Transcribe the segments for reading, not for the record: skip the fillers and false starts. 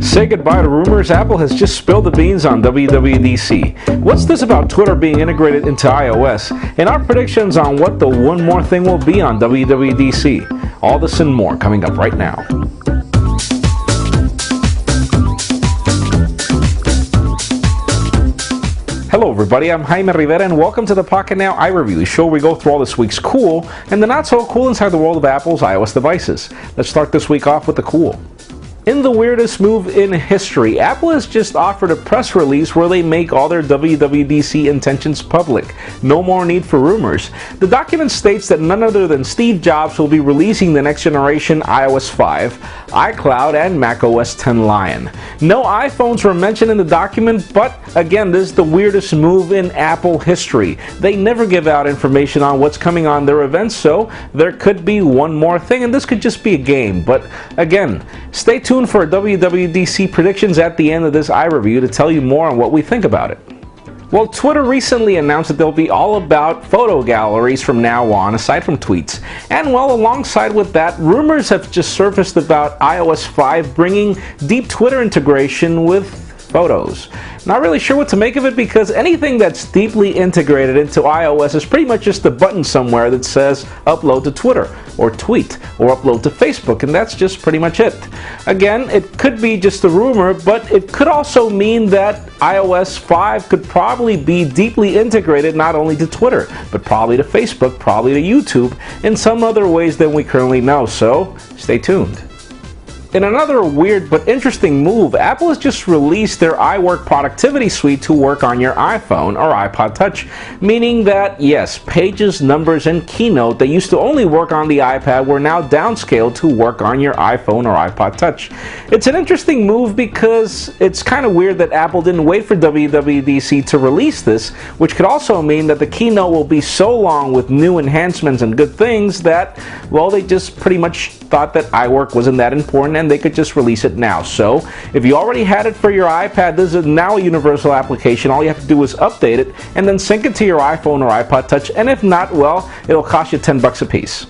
Say goodbye to rumors. Apple has just spilled the beans on WWDC. What's this about Twitter being integrated into iOS? And our predictions on what the one more thing will be on WWDC. All this and more coming up right now. Hello everybody, I'm Jaime Rivera and welcome to the Pocket Now iReview, the show where we go through all this week's cool and the not so cool inside the world of Apple's iOS devices. Let's start this week off with the cool. In the weirdest move in history, Apple has just offered a press release where they make all their WWDC intentions public. No more need for rumors. The document states that none other than Steve Jobs will be releasing the next generation iOS 5, iCloud, and macOS 10 Lion. No iPhones were mentioned in the document, but again, this is the weirdest move in Apple history. They never give out information on what's coming on their events, so there could be one more thing, and this could just be a game. But again, stay tuned for WWDC predictions at the end of this iReview to tell you more on what we think about it. Well, Twitter recently announced that they'll be all about photo galleries from now on, aside from tweets. And well, alongside with that, rumors have just surfaced about iOS 5 bringing deep Twitter integration with photos. Not really sure what to make of it because anything that's deeply integrated into iOS is pretty much just a button somewhere that says upload to Twitter or tweet or upload to Facebook, and that's just pretty much it. Again, it could be just a rumor, but it could also mean that iOS 5 could probably be deeply integrated not only to Twitter, but probably to Facebook, probably to YouTube, in some other ways than we currently know, so stay tuned. In another weird but interesting move, Apple has just released their iWork productivity suite to work on your iPhone or iPod Touch, meaning that, yes, Pages, Numbers, and Keynote that used to only work on the iPad were now downscaled to work on your iPhone or iPod Touch. It's an interesting move because it's kind of weird that Apple didn't wait for WWDC to release this, which could also mean that the Keynote will be so long with new enhancements and good things that, well, they just pretty much thought that iWork wasn't that important and they could just release it now. So if you already had it for your iPad, this is now a universal application. All you have to do is update it and then sync it to your iPhone or iPod Touch, and if not, well, it'll cost you $10 a piece.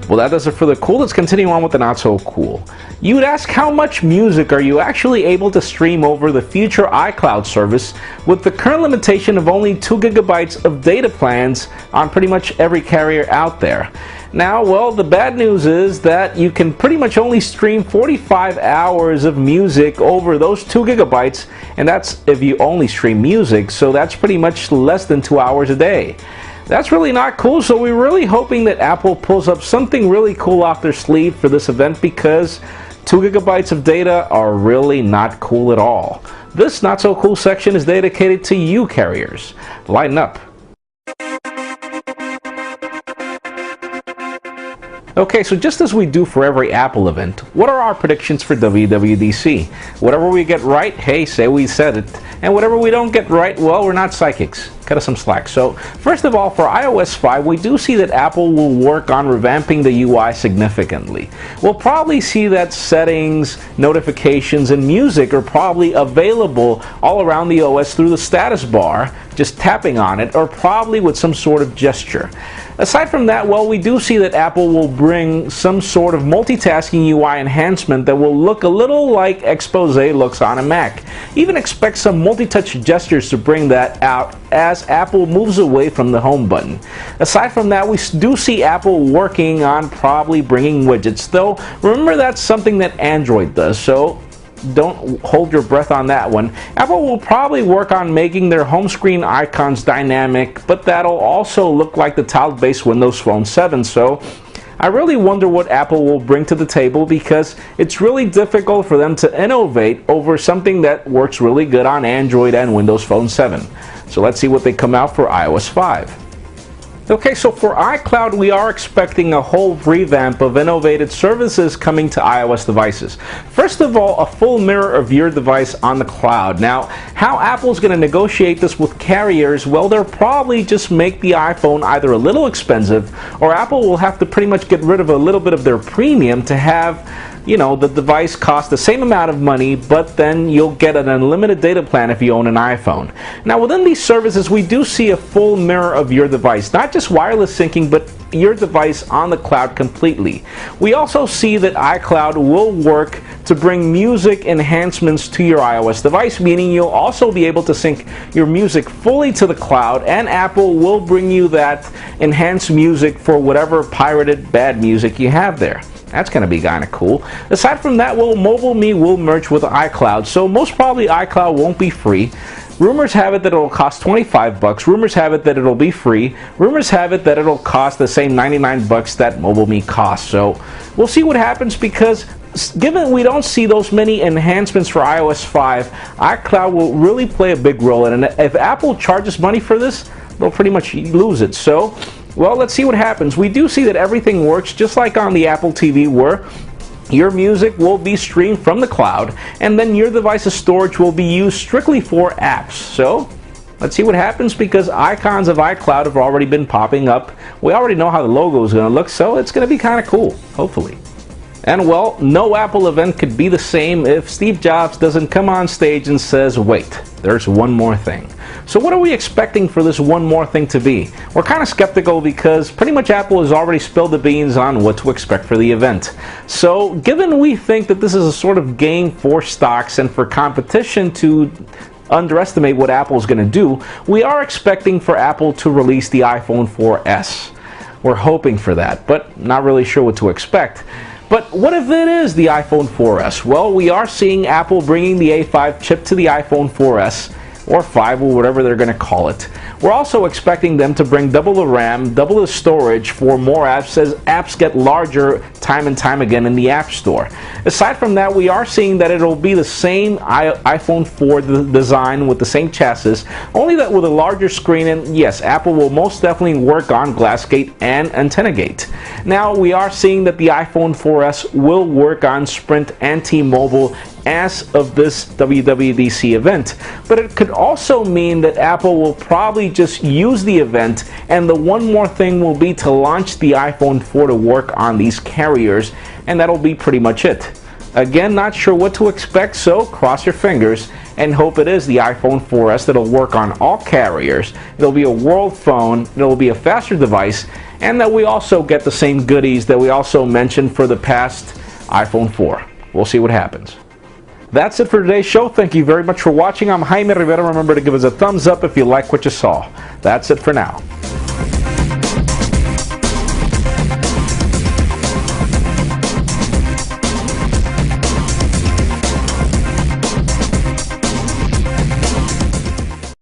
Well, that does it for the cool. Let's continue on with the not so cool. You would ask, how much music are you actually able to stream over the future iCloud service with the current limitation of only 2 GB of data plans on pretty much every carrier out there? Now, well, the bad news is that you can pretty much only stream 45 hours of music over those 2 GB, and that's if you only stream music, so that's pretty much less than 2 hours a day. That's really not cool, so we're really hoping that Apple pulls up something really cool off their sleeve for this event because 2 GB of data are really not cool at all. This not so cool section is dedicated to you carriers. Lighten up. Okay, so just as we do for every Apple event, what are our predictions for WWDC? Whatever we get right, hey, say we said it. And whatever we don't get right, well, we're not psychics. Cut us some slack. So, first of all, for iOS 5, we do see that Apple will work on revamping the UI significantly. We'll probably see that settings, notifications, and music are probably available all around the OS through the status bar, just tapping on it, or probably with some sort of gesture. Aside from that, well, we do see that Apple will bring some sort of multitasking UI enhancement that will look a little like Expose looks on a Mac. Even expect some multi-touch gestures to bring that out as Apple moves away from the home button. Aside from that, we do see Apple working on probably bringing widgets, though remember that's something that Android does, so don't hold your breath on that one. Apple will probably work on making their home screen icons dynamic, but that'll also look like the tile-based Windows Phone 7, so I really wonder what Apple will bring to the table because it's really difficult for them to innovate over something that works really good on Android and Windows Phone 7. So let's see what they come out for iOS 5. Okay, so for iCloud, we are expecting a whole revamp of innovative services coming to iOS devices. First of all, a full mirror of your device on the cloud. Now, how Apple's going to negotiate this with carriers, well, they'll probably just make the iPhone either a little expensive, or Apple will have to pretty much get rid of a little bit of their premium to have you know, the device costs the same amount of money, but then you'll get an unlimited data plan if you own an iPhone. Now, within these services, we do see a full mirror of your device, not just wireless syncing, but your device on the cloud completely. We also see that iCloud will work to bring music enhancements to your iOS device, meaning you'll also be able to sync your music fully to the cloud, and Apple will bring you that enhanced music for whatever pirated bad music you have there. That's going to be kind of cool. Aside from that, MobileMe will merge with iCloud, so most probably iCloud won't be free. Rumors have it that it'll cost $25. Rumors have it that it'll be free. Rumors have it that it'll cost the same $99 that MobileMe costs. So we'll see what happens, because given we don't see those many enhancements for iOS 5, iCloud will really play a big role in it. And if Apple charges money for this, they'll pretty much lose it. So, well, let's see what happens. We do see that everything works just like on the Apple TV, where your music will be streamed from the cloud, and then your device's storage will be used strictly for apps. So let's see what happens, because icons of iCloud have already been popping up. We already know how the logo is going to look, so it's going to be kind of cool, hopefully. And well, no Apple event could be the same if Steve Jobs doesn't come on stage and says, wait, there's one more thing. So what are we expecting for this one more thing to be? We're kind of skeptical, because pretty much Apple has already spilled the beans on what to expect for the event. So given we think that this is a sort of game for stocks and for competition to underestimate what Apple is going to do, we are expecting for Apple to release the iPhone 4S. We're hoping for that, but not really sure what to expect. But what if it is the iPhone 4S? Well, we are seeing Apple bringing the A5 chip to the iPhone 4S, or 5, or whatever they're going to call it. We're also expecting them to bring double the RAM, double the storage for more apps, as apps get larger time and time again in the App Store. Aside from that, we are seeing that it'll be the same iPhone 4 design with the same chassis, only that with a larger screen, and yes, Apple will most definitely work on Glassgate and AntennaGate. Now, we are seeing that the iPhone 4S will work on Sprint and T-Mobile as of this WWDC event, but it could also mean that Apple will probably just use the event, and the one more thing will be to launch the iPhone 4 to work on these carriers, and that'll be pretty much it. Again, not sure what to expect, so cross your fingers and hope it is the iPhone 4S that'll work on all carriers. It'll be a world phone, it'll be a faster device, and that we also get the same goodies that we also mentioned for the past iPhone 4. We'll see what happens. That's it for today's show. Thank you very much for watching. I'm Jaime Rivera. Remember to give us a thumbs up if you like what you saw. That's it for now.